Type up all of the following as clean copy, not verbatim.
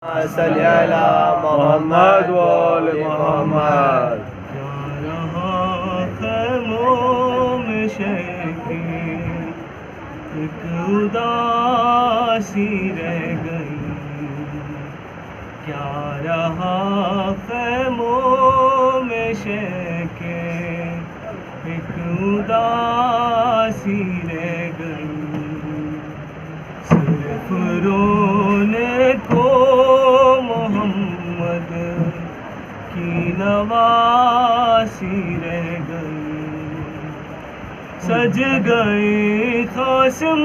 صلی علی محمد و آل محمد۔ کیا رہا خیموں میں شیخی، ایک اداسی رہ گئی۔ کیا رہا خیموں میں شیخی، ایک اداسی رہ گئی۔ صرف رونے کو محمد کی نواسی رہ گئی۔ سج گئی قاسم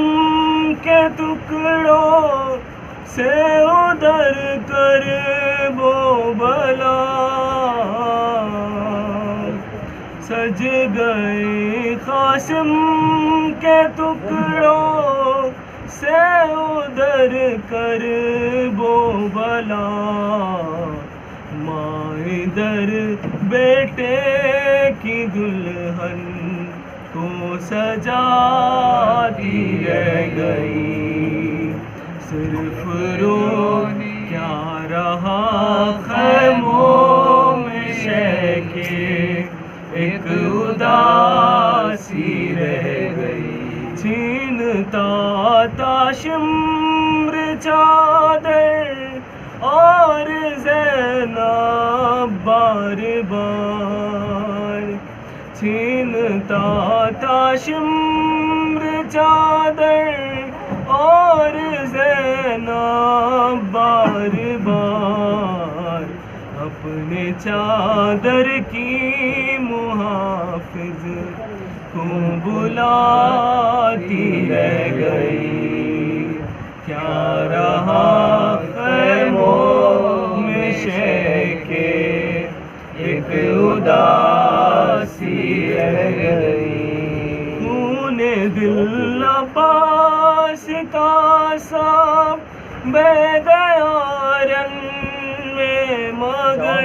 کے ٹکڑوں سے ادھر کرب و بلا، سج گئی قاسم کے ٹکڑوں سے ادھر کرب و بلا۔ ماں ادھر بیٹے کی دلہن کو سجاتی رہ گئی۔ صرف رونے کیا رہا خیموں میں شیخی، ایک اداسی رہ گئی۔ چھینتا تھا شمر چادر اور زینب بار بار، چھینتا تھا شمر چادر اور زینب بار بار، اپنے چادر کی محافظ کو بلاتی رہ گئی۔ کیا رہا خیموں میں شیخی، ایک اداسی رہ گئی۔ خون دل عباس کا سب بہہ گیا رن میں مگر،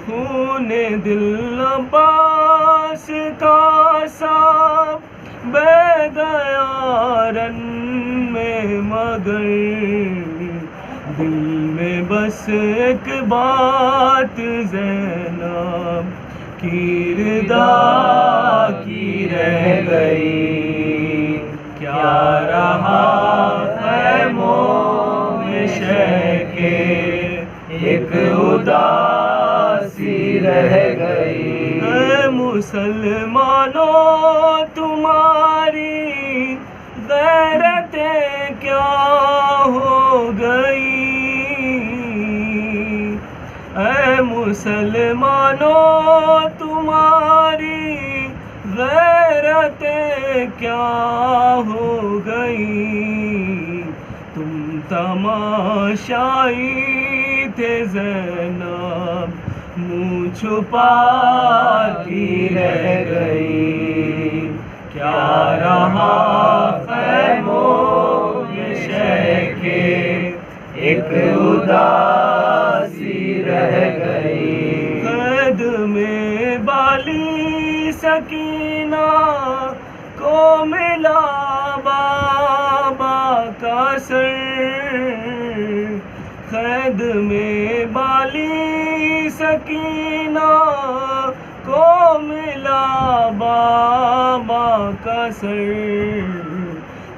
خون دل عباس کا سب بہہ گیا رن میں مگر، دل میں بس ایک بات زینب کی رضا کی رہ گئی۔ کیا رہا خیموں میں شیخی، ایک اداسی رہ گئی۔ اے مسلمانوں تمہاری غیرتیں کیا ہو گئی، اے مسلمانوں تمہاری غیرتیں کیا ہو گئی۔ تم تماشائی تھے زینب منہ چھپاتی رہ گئی۔ کیا رہا خیموں میں شیخی، ایک اداسی رہ گئی۔ قید میں بالی سکینہ کو ملا بابا کا سر، قید میں بالی سکینہ کو ملا بابا کا سر،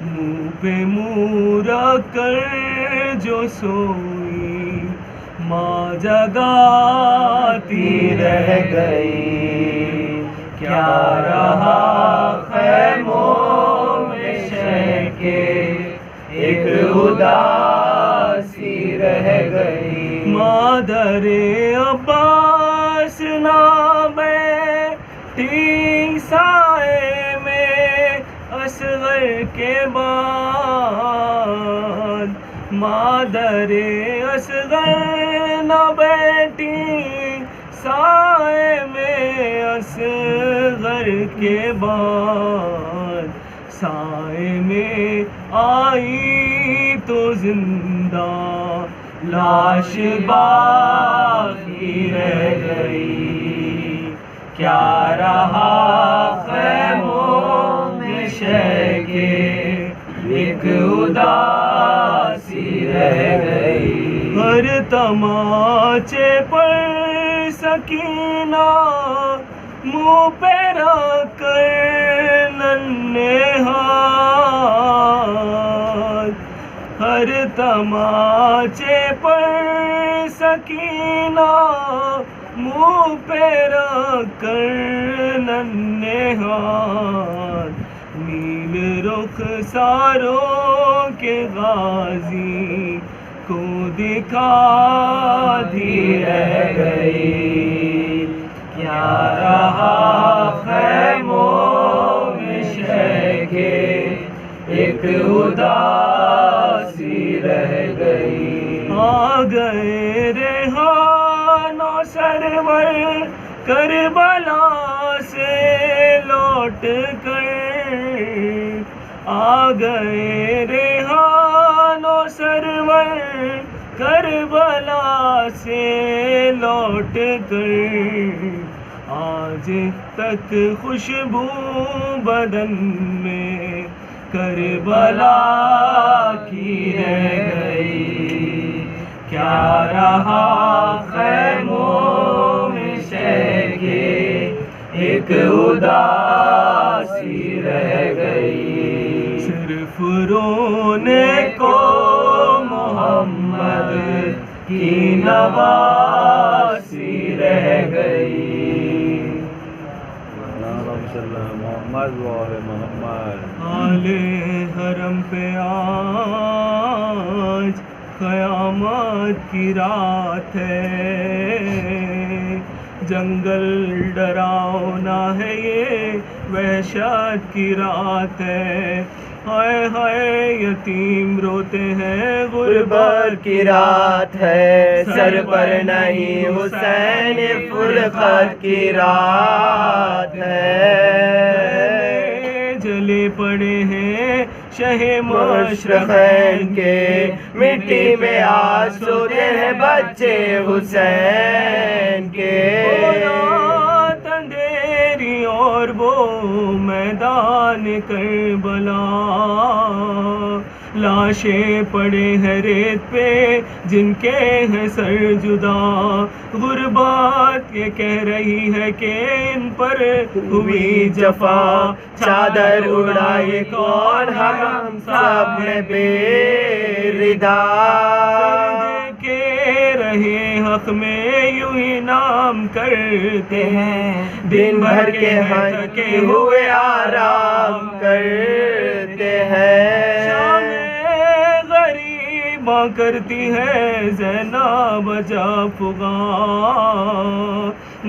منہ پہ منہ رکھ کر جو سوئی ماں جگاتی رہ گئی۔ کیا رہا خیموں میں شیخی، ایک اداسی رہ گئی۔ مادر عباس نہ بیٹھی سائے میں اصغر کے بعد، مادر اصغر نہ بیٹھی سائے میں اصغر کے بعد، سائے میں آئی تو زندہ لاش باقی رہ گئی۔ کیا رہا خیموں میں شیخی، ایک اداس رہ گئی. ہر تماچے پر سکینہ منہ پہ رکھ کر ننھے ہاتھ. ہر تماچے پر سکینہ منہ پہ رکھ کر ننھے ہاتھ. نیل رخ ساروں کے غازی کو دکھاتی رہ گئی. کیا رہا خیموں میں شہ کے ایک اداسی رہ گئی. آ گئے ریحان و سرور کربلا سے لوٹ کر. آ گئے ریحان و سرور کربلا سے لوٹ کر. آج تک خوشبو بدن میں کربلا کی رہ گئی. کیا رہا خیموں میں شہ کے ایک اداسی رہ گئی. صرف رونے کو محمد کی نواسی رہ گئی. محمد وآل محمد. آل حرم پہ آج قیامت کی رات ہے. جنگل ڈراؤنا ہے یہ وحشت کی رات ہے. ہائے ہائے یتیم روتے ہیں غربت کی رات ہے. سر پر نہیں حسین فرقت کی رات ہے. جلے پڑے ہیں شہ مشرقین کے مٹی میں آج سوتے ہیں بچے حسین کے. رات اندھیری اور وہ میدان کربلا. لاشیں پڑے ہیں ریت پہ جن کے ہیں سر جدا. غربت یہ کہہ رہی ہے کہ ان پر ہوئی جفا. چادر اڑائے کون ہم سب نے بے ردا. کے رہے حق میں یوں ہی نام کرتے ہیں. دن بھر کے تھکے ہوئے آرام کرتے ہیں. غریباں کرتی ہے زینب جفغاں.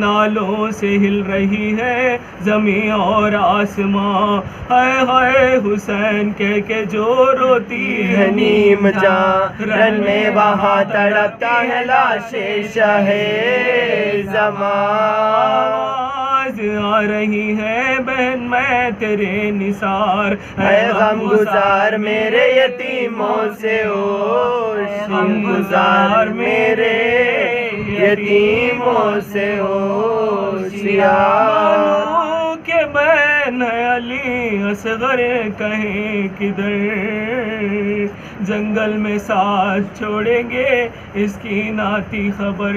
نالوں سے ہل رہی ہے زمین اور آسماں. ہائے ہائے حسین کہہ کے جو روتی ہے نیم جاں. رن میں وہاں تڑپتا ہے لاش شاہ زمان. آ رہی ہے بہن میں تیرے نثار. اے غم گزار میرے یتیموں سے ہوش. غم گزار میرے یتیموں سے ہوشیار. کہ بہن ہے علی اصغر کہیں کدھر. جنگل میں ساتھ چھوڑیں گے اس کی ناتی خبر.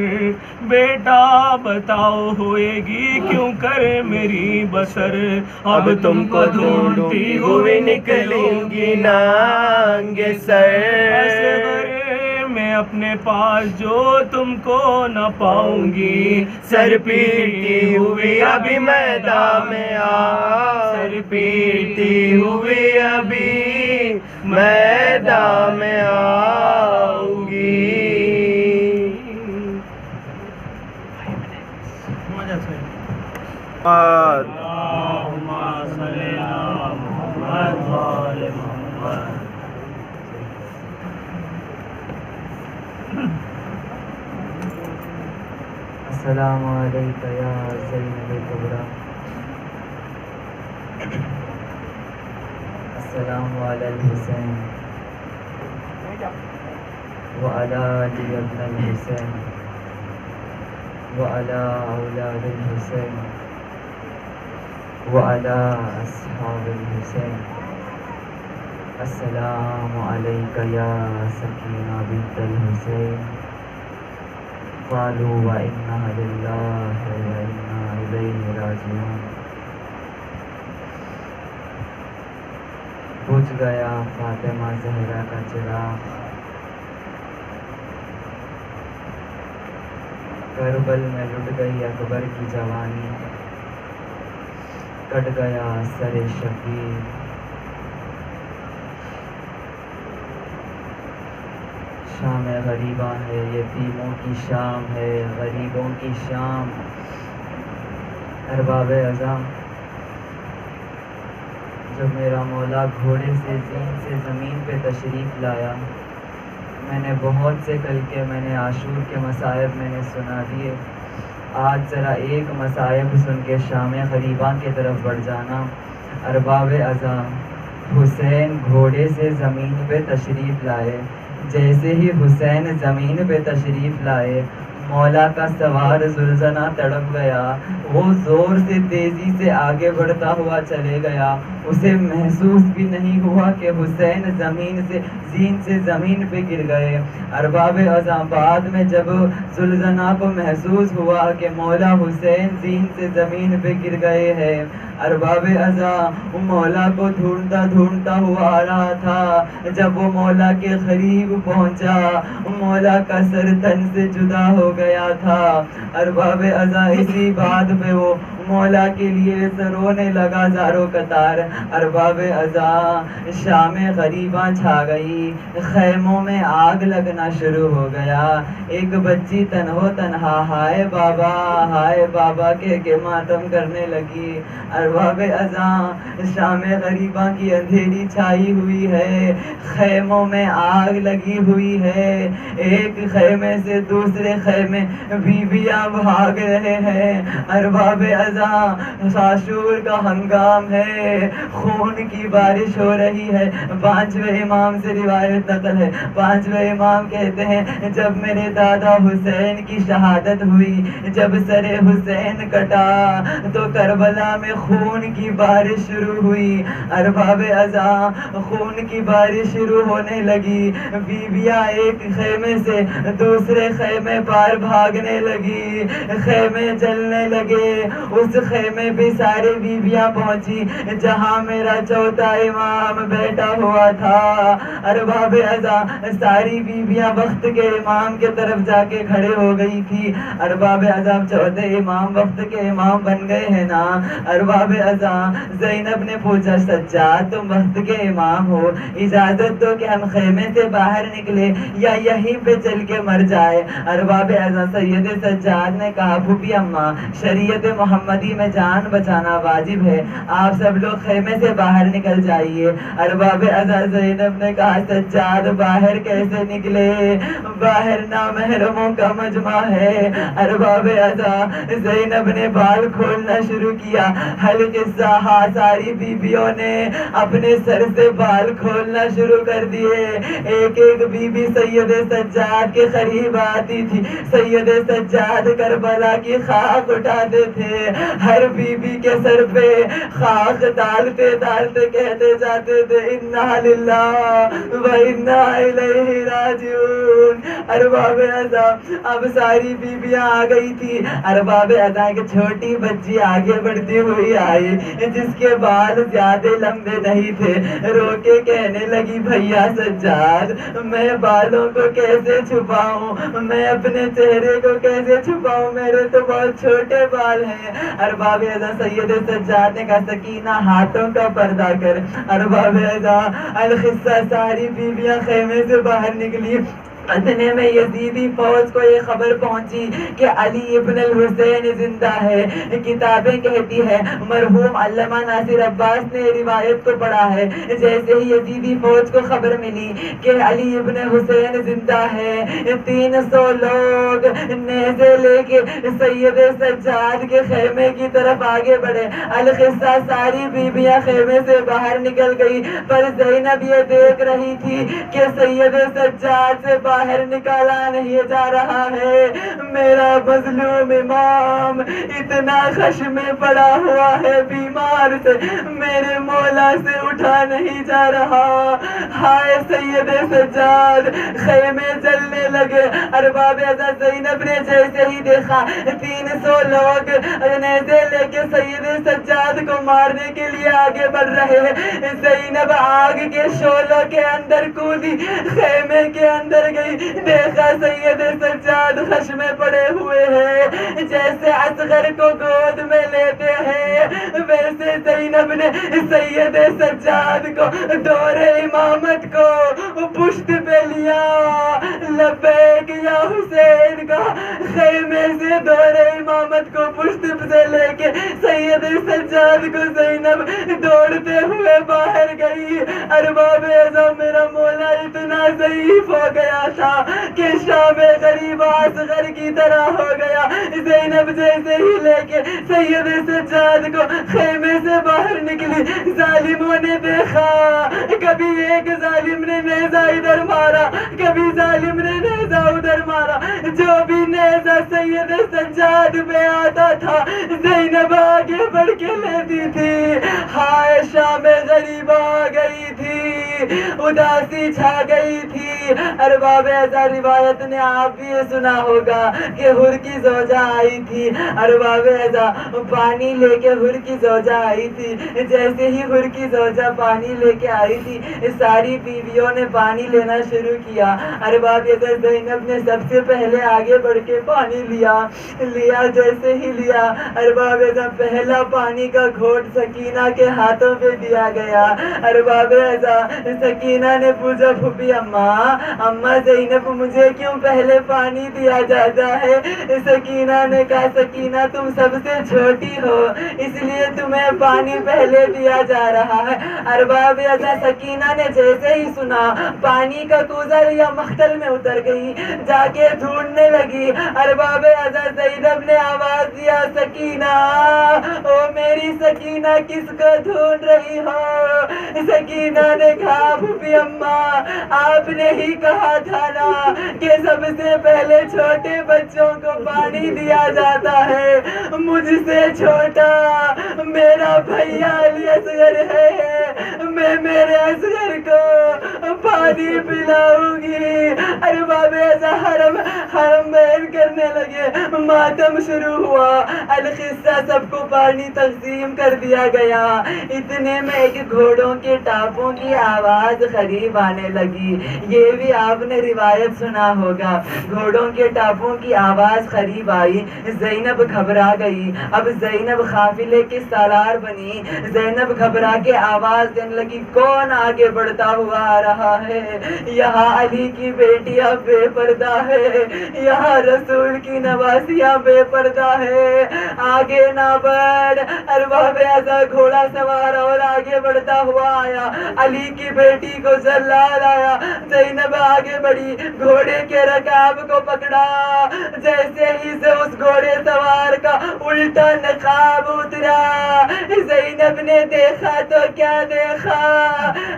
بیٹا بتاؤ ہوئے گی کیوں کر میری بسر. اب تم کو ڈھونڈتی ہوئی نکلوں گی ننگے سر. میں اپنے پاس جو تم کو نہ پاؤں گی. سر پیٹی ہوئی ابھی میدان میں آ. سر پیٹی ہوئی ابھی میدان میں آؤں گی. اللہم صلی علی محمد وآل محمد. السلام علیکم یا زینب الکبریٰ. السلام علی الحسین وعلی علی ابن الحسین وعلی اولاد الحسین وعلی اصحاب الحسین السلام علیک یا سکینہ بنت الحسین قالوا وإنا للہ وإنا الیہ راجعون۔ بجھ گیا فاطمہ زہرا کا چراغ، کربل میں لٹ گئی اکبر کی جوانی، کٹ گیا سر شبیر۔ شام غریباں ہے، یتیموں کی شام ہے، غریبوں کی شام۔ ارباب اعظم، جب میرا مولا گھوڑے سے زین سے زمین پہ تشریف لایا، میں نے بہت سے کل کے میں نے عاشور کے مصائب میں نے سنا دیے، آج ذرا ایک مصائب سن کے شام غریباں کی طرف بڑھ جانا۔ ارباب اعظم، حسین گھوڑے سے زمین پہ تشریف لائے، جیسے ہی حسین زمین پہ تشریف لائے، مولا کا سوار زلزلہ تڑپ گیا، وہ زور سے تیزی سے آگے بڑھتا ہوا چلے گیا، اسے محسوس بھی نہیں ہوا کہ حسین زین سے زمین پہ گر گئے۔ ارباب اعظم، بعد میں جب زلزلہ کو محسوس ہوا کہ مولا حسین زین سے زمین پہ گر گئے ہیں، ارباب اعظم مولا کو ڈھونڈتا ڈھونڈتا ہوا آ رہا تھا، جب وہ مولا کے قریب پہنچا، مولا کا سر تن سے جدا ہو گیا تھا۔ ارباب اعظم، اسی بات پہ وہ مولا کے لیے رونے لگا زاروں قطار۔ ارباب اعظم، شام غریباں چھا گئی، خیموں میں آگ لگنا شروع ہو گیا، ایک بچی تنہو تنہا ہائے بابا کہہ کے ماتم کرنے لگی۔ ارباب اعظم، شام غریباں کی اندھیری چھائی ہوئی ہے، خیموں میں آگ لگی ہوئی ہے، ایک خیمے سے دوسرے خیمے بیویاں بھاگ رہے ہیں۔ ارباب اعظم، عاشور کا ہنگام ہے، خون کی بارش ہو رہی ہے۔ پانچویں امام سے روایت نقل ہے، پانچویں امام کہتے ہیں جب میرے دادا حسین کی شہادت ہوئی، جب سر حسین کٹا تو کربلا میں خون کی بارش شروع ہوئی۔ ارباب اعظم، خون کی بارش شروع ہونے لگی، بیویاں ایک خیمے سے دوسرے خیمے پار بھاگنے لگی، خیمے جلنے لگے۔ اس خیمے پہ ساری بیویاں پہنچی جہاں میرا چوتھا امام بیٹھا ہوا تھا۔ ارباب اعظم، ساری بیویاں وقت کے امام کے طرف جا کے کھڑے ہو گئی تھی۔ ارباب اعظم، چوتھے امام وقت کے امام بن گئے ہیں نا۔ ارباب اعظم، زینب نے پوچھا سجاد تم وقت کے امام ہو، اجازت دو کہ ہم خیمے سے باہر نکلے یا یہیں پہ چل کے مر جائے۔ ارباب اعظم، سید سجاد نے کہا پھوپھی اماں، شریعت محمدی میں جان بچانا واجب ہے، آپ سب لوگ خیمے سے باہر نکل جائیے۔ ارباب اعظم، زینب نے کہا سجاد باہر کیسے نکلے، باہر نامحرموں کا مجمع ہے۔ ارباب اعظم، زینب نے بال کھولنا شروع کیا، حلقہ ساری بیویوں نے اپنے سر سے بال کھولنا شروع کر دیے، ایک ایک بیوی سید سجاد کے قریب آتی تھی، سید سجاد کربلا کی خاک اٹھاتے تھے، ہر بیوی کے سر پہ خاک ڈالتے ڈالتے کہتے جاتے تھے انا للہ و انا الیہ راجعون۔ ارباب اعظم، اب ساری بیویاں آ گئی تھی۔ ارباب اعظم کی چھوٹی بچی آگے بڑھتی ہوئی آئی، جس کے بال زیادہ لمبے نہیں تھے، رو کے کہنے لگی بھیا سجاد میں بالوں کو کیسے چھپاؤں، میں اپنے چہرے کو کیسے چھپاؤں، میرے تو بہت چھوٹے بال ہیں۔ ارباب اعظم، سید سجاد نے کہا سکینہ ہاتھوں کا پردہ کر۔ ارباب اعظم، القصہ ساری بیویاں خیمے سے باہر نکلی، اتنے میں یزیدی فوج کو یہ خبر پہنچی کہ علی ابن الحسین زندہ ہے۔ کتابیں کہتی ہے، مرحوم علامہ ناصر عباس نے روایت کو پڑھا ہے، جیسے ہی یزیدی فوج کو خبر ملی کہ علی ابن حسین زندہ ہے، 300 لوگ نیزے لے کے سید سجاد کے خیمے کی طرف آگے بڑھے۔ القصہ ساری بیویاں خیمے سے باہر نکل گئی، پر زینب یہ دیکھ رہی تھی کہ سید سجاد سے باہر نکالا نہیں جا رہا ہے. میرا مظلوم امام اتنا خشم میں پڑا ہوا ہے بیمار سے, میرے مولا سے اٹھا نہیں جا رہا. ہائے سید سجاد, خیمے جلنے لگے. ارباب عزت زینب نے جیسے ہی دیکھا 300 لوگ نیزے لے کے سید سجاد کو مارنے کے لیے آگے بڑھ رہے ہیں. زینب آگ کے شعلوں کے اندر کودی, خیمے کے اندر گئی. دیکھا سید سجاد خشم میں پڑے ہوئے ہیں, جیسے اصغر کو گود میں لیتے ہیں ویسے زینب نے سید سجاد کو دور امامت کو پشت پہ لیا. لبیک یا حسین کا خیمے سے دور امامت کو پشت سے لے کے سید سجاد کو زینب دوڑتے ہوئے باہر گئی. ارباب اعظم میرا مولا اتنا ضعیف ہو گیا تھا کہ شام غریب اصغر کی طرح ہو گیا. زینب جیسے ہی لے کے سید سجاد کو خیمے سے باہر نکلی, ظالموں نے دیکھا, کبھی ایک ظالم نے نیزہ ادھر مارا, کبھی ظالم نے نیزہ ادھر مارا. جو بھی نیزہ سید سجاد پہ آتا تھا زینب آگے بڑھ کے لیتی تھی. ہائے شام غریب آ گئی تھی, اداسی چھا گئی تھی. ارباب ایسا روایت نے آپ بھی سنا ہوگا کہ حر کی زوجہ آئی تھی. ارباب ایسا پانی لے کے حر کی زوجہ آئی تھی. جیسے ہی حر کی زوجہ پانی لے کے آئی تھی ساری بیویوں نے پانی لینا شروع کیا. ارباب ایسا زینب نے سب سے پہلے آگے بڑھ کے پانی لیا. جیسے ہی لیا ارباب ایسا پہلا پانی کا گھونٹ سکینہ کے ہاتھوں پہ دیا گیا. ارباب ایسا سکینہ نے پوچھا پھوپھی اماں زینب مجھے کیوں پہلے پانی دیا جاتا ہے؟ سکینہ نے کہا سکینہ تم سب سے چھوٹی ہو اس لیے تمہیں پانی پہلے دیا جا رہا ہے. ارباب ایسا سکینہ نے جیسے ہی سنا پانی کا کوزہ لیا, مختل میں اتر گئی, جا کے ڈھونڈنے لگی. ارباب ایسا زینب نے آواز دیا سکینہ, او میری سکینہ کس کو ڈھونڈ رہی ہو؟ سکینہ نے کہا پھوپھی اماں آپ نے ہی کہا تھا نا کہ سب سے پہلے چھوٹے بچوں کو پانی دیا جاتا ہے. مجھ سے چھوٹا میرا بھیا علی اصغر ہے, میں میرے اصغر کو پانی پلاؤں گی. ارباب ایسا حرم بین کرنے لگے, ماتم شروع ہوا. القصہ سب کو پانی تقسیم کر دیا گیا. اتنے میں ایک گھوڑوں کے ٹاپوں کی آواز قریب آنے لگی. یہ بھی آپ نے روایت سنا ہوگا. گھوڑوں کے ٹاپوں کی آواز قریب آئی, زینب گھبرا گئی. اب زینب قافلے کی سالار بنی. زینب گھبرا کے آواز دینے لگی کون آگے بڑھتا ہوا آ رہا ہے؟ یہاں علی کی بیٹیاں بے پردہ ہے, یہاں رسول کی نواسیاں بے پردہ ہے, آگے نہ بڑھ. ارباب ایسا گھوڑا سوار اور آگے بڑھتا ہوا آیا. علی کی بیٹی کو جلال آیا. زینب آگے بڑھی, گھوڑے کے رکاب کو پکڑا. جیسے ہی سے اس گھوڑے سوار کا الٹا نقاب اترا, زینب نے دیکھا تو کیا دیکھا,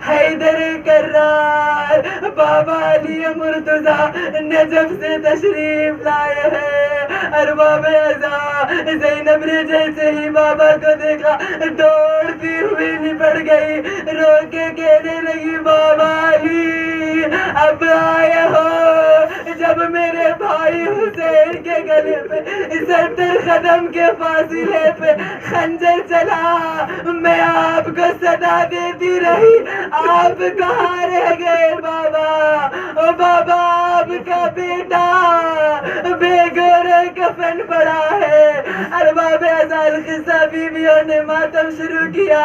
حیدر کرار بابا علی مرتضی نجف سے تشریف لائے ہیں. ارباب اعظم زینب نے جیسے ہی بابا کو دیکھا دوڑتی ہوئی لپٹ گئی, رو کے کہنے لگی بابا علی اب آئے ہو. جب میرے بھائی حسین کے گلے پہ 70 قدم کے فاصلے پہ خنجر چلا, میں آپ کو صدا دیتی رہی, آپ کہاں رہ گئے بابا؟ او بابا آپ کا بیٹا بے گورے کفن پڑا ہے. ارباب ازال قصہ بیویوں نے ماتم شروع کیا.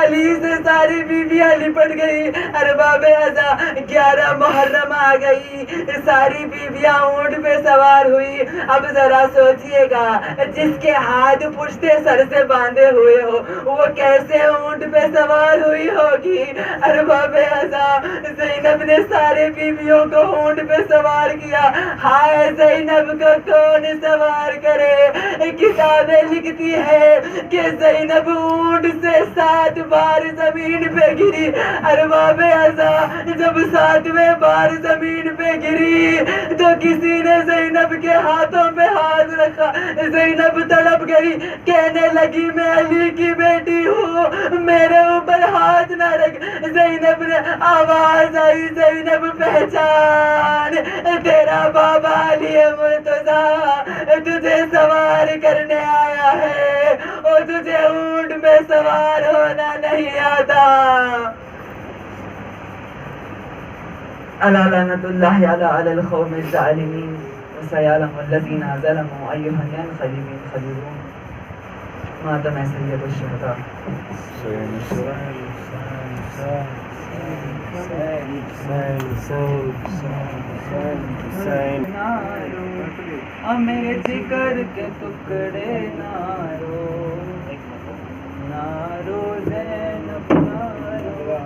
علی سے ساری بیویاں لپٹ گئی. ارباب ازا 11 محرم آ گئی, ساری بیویاں اونٹ پہ سوار ہوئی. اب ذرا سوچئے گا جس کے ہاتھ پشتے سر سے باندھے ہوئے ہو وہ کیسے اونٹ پہ سوار ہوئی ہوگی. ارباب ازا زینب نے سارے بیویوں کو اونٹ پہ سوار کیا. ہائے زینب کو کون سوار کرے؟ کتابیں لکھتی ہے کہ زینب اونٹ سے 7 بار زمین پہ گری. ارباب ازا جب 7ویں بار زمین پہ گری گئی تو کسی نے زینب کے ہاتھوں پہ ہاتھ رکھا. زینب تڑپ گئی, کہنے لگی میں علی کی بیٹی ہوں, میرے اوپر ہاتھ نہ رکھ. زینب نے آواز آئی, زینب پہچان, تیرا بابا علی مرتضیٰ تجھے سوار کرنے آیا ہے اور تجھے اونٹ میں سوار ہونا نہیں آتا. الا لعنت اللہ علی القوم الظالمین وسیعلم الذین ظلموا ایها الینقلب ينقلبون. ماتم سید الشہداء. میرے جگر کے ٹکڑے نارو نارو زینب نارو,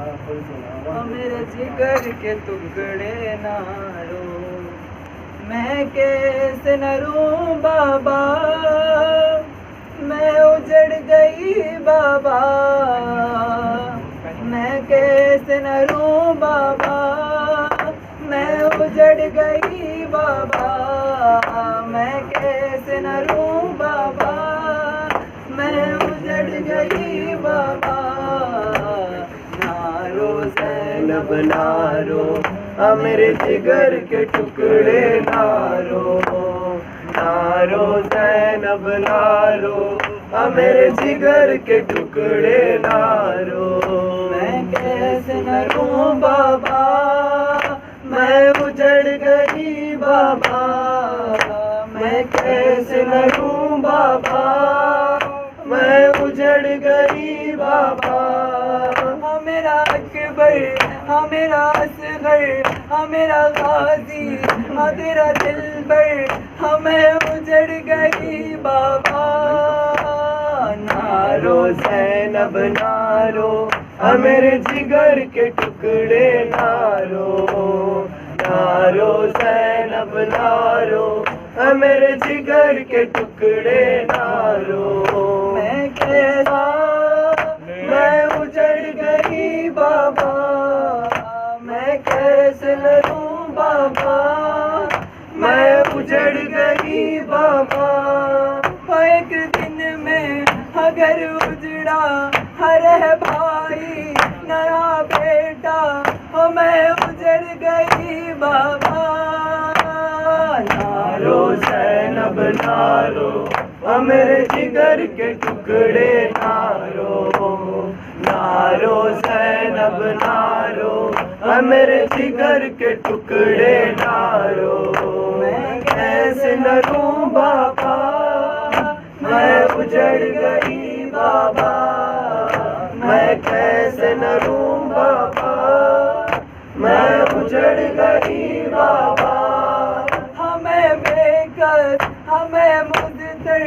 میرے جگر کے ٹکڑے نارو. میں کیسے نہ روں بابا, میں اجڑ گئی بابا. میں کیسے نہ روں بابا, میں اجڑ گئی بابا. میں کیسے نہ روں بابا, میں اجڑ گئی بابا. نارو زینب نارو, میرے جگر کے ٹکڑے نارو. نارو زینب نارو, میرے جگر کے ٹکڑے نارو. میں کیسے نہ روں بابا, میں اجڑ گئی بابا. میں کیسے نہ روں بابا, میں اجڑ گئی بابا. میرا اکبر, میرا اصغر, میرا غازی, تیرا دلبر, میں اجڑ گئی بابا. نارو زینب نارو, میرے جگر کے ٹکڑے نارو. نارو زینب نارو, میرے جگر کے ٹکڑے نارو. میں کیسا میں اجڑ گئی بابا, میں کیسے لڑوں بابا, میں اجڑ گئی بابا. ایک دن میں اگر اجڑا ہر بھائی نیا بیٹا, میں اجڑ گئی بابا. نارو زینب نارو, میرے جگر کے ٹکڑے نارو. نارو زینب نارو, میرے جگر کے ٹکڑے نارو. میں کیسے نہ روں بابا, میں اجڑ گئی بابا. میں کیسے نہ روں بابا, میں اجڑ گئی بابا. ہمیں بے کس, ہمیں مضطر,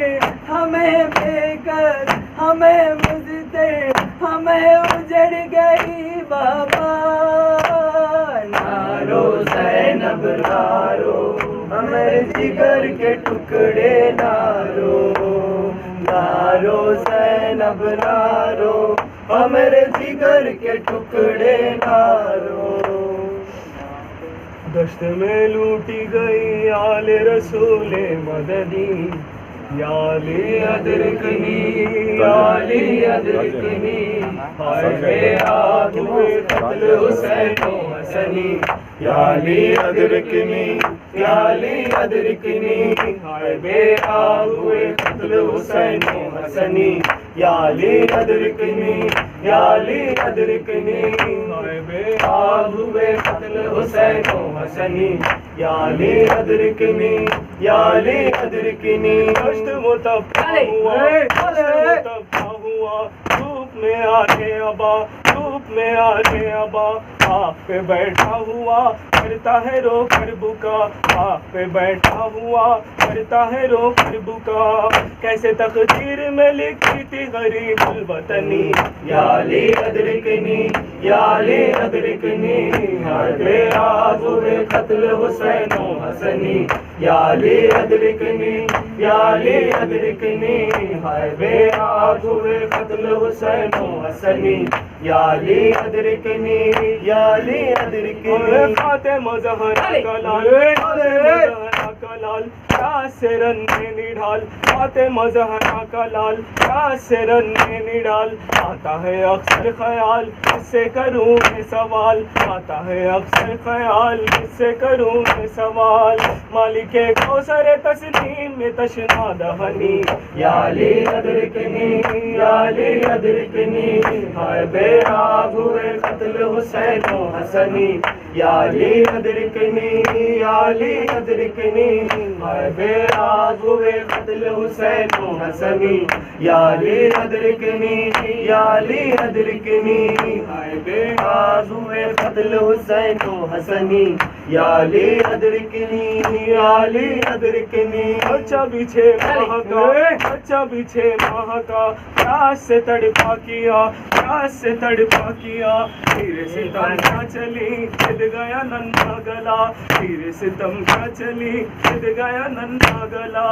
ہمیں بے کس, ہمیں مضطر, ہمیں اجڑ گئی بابا. نارو زینب نارو, میرے جگر کے ٹکڑے نارو. نارو زینب نارو, میرے جگر کے ٹکڑے نارو. دشت میں لوٹی گئی آل رسول مدنی, یا علی ادرکنی, یا علی ادرکنی. ہائے بے آگ ہوئے قتل حسین و حسنی, یا علی ادرکنی, یا علی ادرکنی. ہائے بے آگ ہوئے قتل حسین و حسنی, یا علی ادرکنی, یا علی ادرکنی. ہائے بے آگ ہوئے قتل حسین و حسنی, یا علی ادرکنی, یا علی ادرکنی. دشت متفع ہوا, دشت متفع ہوا, دھوپ میں آنے ابا, دھوپ میں آنے ابا. آپ پہ بیٹھا ہوا کرتا ہے رو کر بکا, آپ پہ بیٹھا ہوا کرتا ہے رو کر بکا. کیسے تقدیر میں لکھی تھی غریب الوطنی, یا علی ادرکنی, یا علی ادرکنی. ہائے بے آگ ہوئے قتل حسین و حسنی, یا علی ادرکنی, یا علی ادرکنی. ہائے بے آگ ہوئے قتل حسین و حسنی, یا علی ادرکنی, یا علی ادرکنی فاطمہ زہرا کا لال فاطمہ زہرا کا لال پیاس سے رننے نڈھال فاطمہ زہرا کا لال پیاس سے رننے نڈھال آتا ہے اکثر خیال کس سے کروں میں سوال آتا ہے اکثر خیال کس سے کروں میں سوال مالک کوثر تسلیم میں تشنا دہنی یا علی ادرکنی یا علی ادرکنی ہائے بے آب ہوئے قتل حسین و حسنی یا علی ادرکنی یا علی ادرکنی ہائے بے آب ہوئے قتل حسین و حسنی یا علی ادرکنی یا علی ادرکنی ہائے بے آب ہوئے قتل حسین و حسنی یا علی ادرکنی یا علی ادرکنی بچہ پیچھے ماہ کا بچہ پیچھے ماہ کا پیاس سے تڑپا کیا پیاس سے تڑپا کیا تیرے ستم کا چلی چل گیا ننھا گلا تیرے ستم کا چلی چل گیا ننھا گلا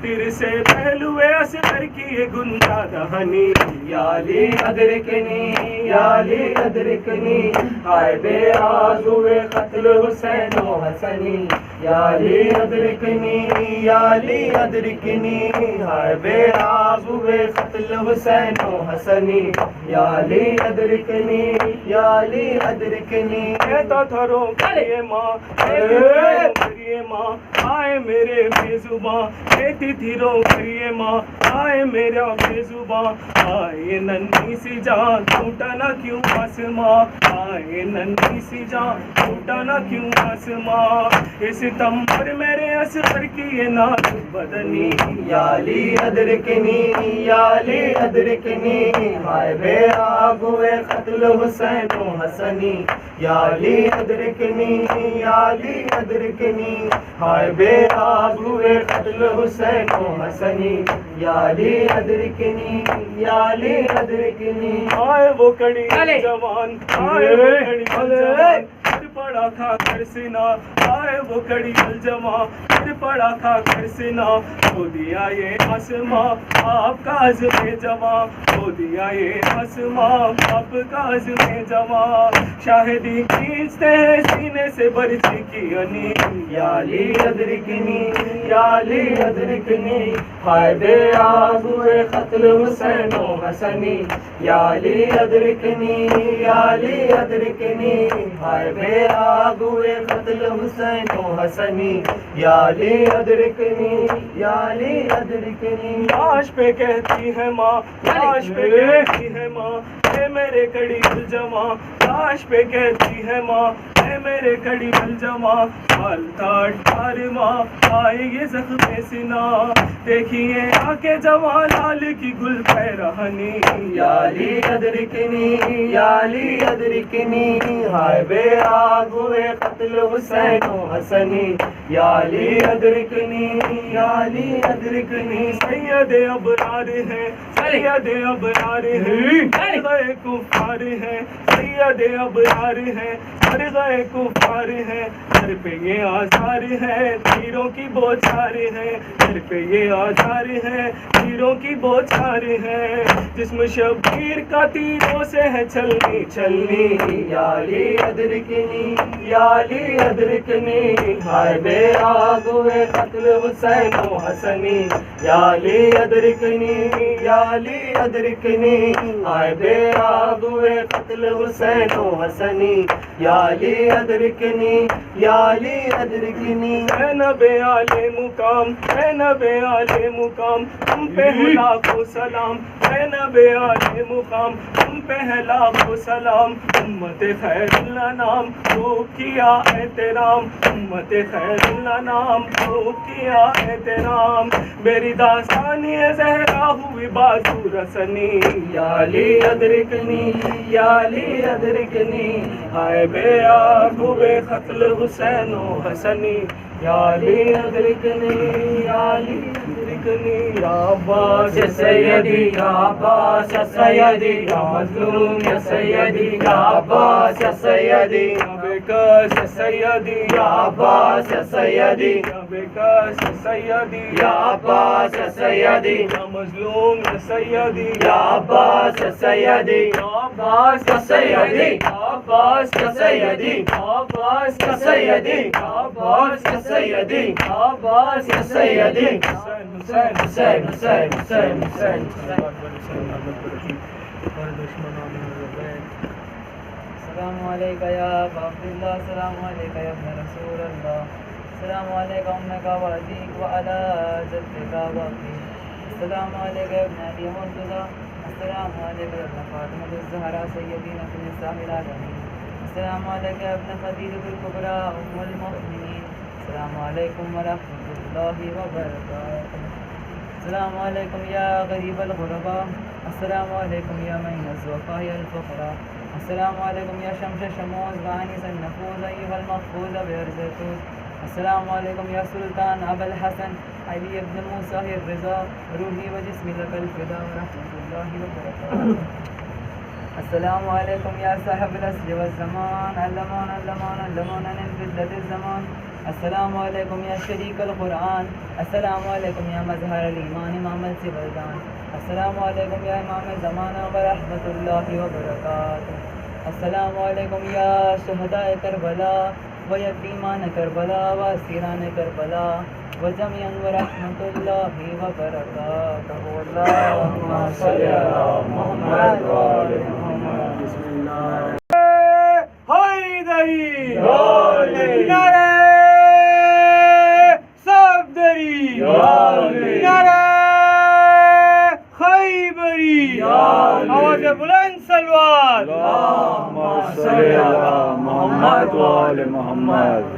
تیرے سے پہلوے اصغر کی یہ گنجا دہنی یا علی ادرکنی یا علی ادرکنی ہائے بے آز ہوئے قتل حسین و حسنی یا علی ادرکنی یا علی ادرکنی ہائے بے آز ہوئے قتل حسین و حسنی یا علی ادرکنی یا علی ادرکنی کہتا تھا رو کریے ماں کریے ماں آئے میرے بے زباں کہتی تھی رو کریے ماں آئے میرا بے زباں آئے ننھی سی جان ٹوٹا نہ کیوں آسماں آئے ننھی سی جان ٹوٹا نہ کیوں آسماں اس ستم پر میرے اصغر کی یہ نازک بدنی یا علی ادرکنی یا علی ادرکنی ہائے بے آب ہوئے قتل حسین و حسنی یا علی ادرکنی یا علی ادرکنی ہائے بے آب ہوئے قتل حسین و حسنی یا علی ادرکنی یا علی ادرکنی آئے وہ کڑی جوان آئے وہ کڑی جوان پھر پڑا کھا کر سنا آئے وہ کڑی جوان پھر پڑا کھا کر سنا ہو دیا یہ آسماں آپ کا عزم جوان ہو دیا یہ آسماں آپ کا عزم جوان شاہدی کھینچتے ہیں سینے سے برچی کی انی یا علی ادرکنی یا علی ادرکنی ہائے بے آب ہوئے قتل حسین و حسنی یا علی ادرکنی یا علی ادرکنی ہائے بے آب ہوئے قتل حسین و حسنی یا علی ادرکنی یا علی ادرکنی لاش پہ کہتی ہے ماں لاش پہ کہتی ہے ماں اے میرے کڑی الجواں لاش پہ کہتی ہے ماں اے میرے کڑی الجواں حالتا ڈھار ماں آئے یہ زخم سنا دیکھیے آ کے جوان لال کی گل پیرہنی یا علی ادرکنی یا علی ادرکنی ہائے بے آب ہوئے قتل حسین و حسنی یا علی ادرکنی یا علی ادرکنی سید ابرار ہیں سید ابرار ہیں مرغے کفار ہیں سید ابرار ہیں مرغے کفار ہیں سر پہ یہ آثار ہے تیروں کی بوچھار ہے سر پہ یہ آثار ہے تیروں کی بوچھار ہے جسم شبیر کا تیروں سے ہے چھلنی چھلنی یا علی ادرکنی یا علی ادرکنی ہائے بے آب ہوئے قتل حسین و حسنی یا علی ادرکنی یا علی ادرکنی ہائے بے آب ہوئے قتل حسین و حسنی یا علی ادرکنی یا علی ادرکنی اے نبی عالی مقام اے نبی عالی مقام تم پہ ہے لاکھوں سلام اے نبی عالی مقام تم پہ ہے لاکھوں سلام امت خیر اللہ نام خوب کیا احترام امت خیر اللہ نام خوب کیا احترام میری داستانی زہرا ہوئی بازو رسنی یا علی ادرکنی یا علی ادرکنی ہائے بے آب ہوئے قتل حسین و حسنی یا علی ادرکنی یا علی ادرکنی یا عباس یا سیدی یا عباس یا سیدی یا مظلوم یا سیدی یا عباس یا سیدی یا بیکس یا سیدی یا عباس یا سیدی یا بیکس یا سیدی یا عباس یا سیدی یا مظلوم یا سیدی یا عباس یا سیدی یا عباس یا سیدی عباس یا سیدی عباس یا سیدی عباس یا سیدی عباس یا سیدی حسین حسین حسین حسین حسین السلام علیکم یا ابا عبداللہ السلام علیکم یا ابن رسول اللہ السلام علیکم امک و عزیق و علی جدک و ابی السلام علیکم یا ابن علی مرتضی السلام علیکم یا ابن فاطمہ الزہرا سیدین فی نساء العالمین السلام علیکم یا ابن خدیجہ الکبریٰ ام المؤمنین السلام علیکم ورحمۃ اللہ وبرکاتہ السلام علیکم یا غریب الغرباء السلام علیکم یا معین الضعفاء الفقراء السلام علیکم یا شمس شموز وانس النفوذ ایها المحفوظ بعرض الطول السلام علیکم یا سلطان ابو الحسن علی ابن موسیٰ الرضا روحی و جسمی لک الفدا ورحمۃ اللہ وبرکاتہ السلام علیکم یا صاحب العصر والزمان علمان علمان علمان من فضلة الزمان السلام علیکم یا شریک القرآن السلام علیکم یا مظہر الایمان امام السبلدان السلام علیکم یا امام زمانہ ورحمۃ اللہ وبرکاتہ السلام علیکم یا شہداء کربلا و یتیمان کربلا و اسیران کربلا و جمیعاً ورحمۃ اللہ وبرکاتہ اللہم صلی علی محمد و آل محمد بسم اللہ حیدری علی نعرہ صفدری علی نعرہ خیبری علی آواز بلند سلوات اللہم صلی علی محمد و آل محمد